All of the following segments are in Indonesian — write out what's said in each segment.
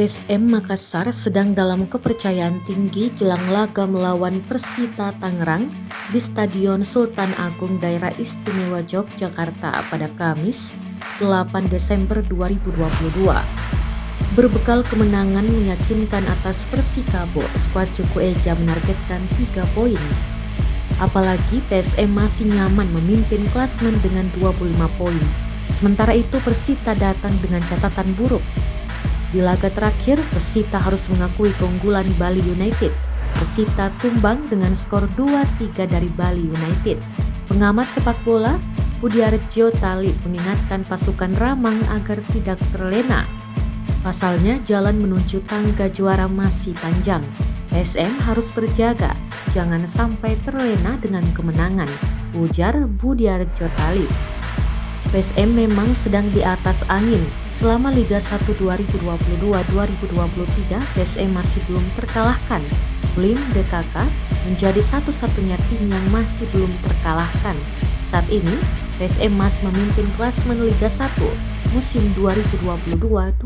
PSM Makassar sedang dalam kepercayaan tinggi jelang laga melawan Persita Tangerang di Stadion Sultan Agung Daerah Istimewa Yogyakarta pada Kamis 8 Desember 2022. Berbekal kemenangan meyakinkan atas Persikabo, skuad Cuku Eja menargetkan 3 poin. Apalagi PSM masih nyaman memimpin klasemen dengan 25 poin. Sementara itu Persita datang dengan catatan buruk. Di laga terakhir, Persita harus mengakui keunggulan Bali United. Persita tumbang dengan skor 2-3 dari Bali United. Pengamat sepak bola, Budiarjo Talib mengingatkan pasukan Ramang agar tidak terlena. Pasalnya, jalan menuju tangga juara masih panjang. PSM harus berjaga, jangan sampai terlena dengan kemenangan, ujar Budiarjo Talib. PSM memang sedang di atas angin. Selama Liga 1 2022-2023, PSM masih belum terkalahkan. Blim DKK menjadi satu-satunya tim yang masih belum terkalahkan. Saat ini, PSM masih memimpin klasemen Liga 1 musim 2022-2023.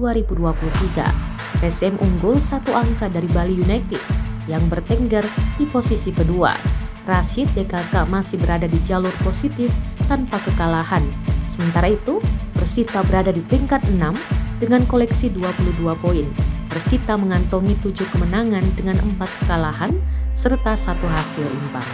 PSM unggul 1 angka dari Bali United yang bertengger di posisi kedua. Rashid DKK masih berada di jalur positif tanpa kekalahan. Sementara itu, Persita berada di peringkat 6 dengan koleksi 22 poin. Persita mengantongi 7 kemenangan dengan 4 kekalahan serta 1 hasil imbang.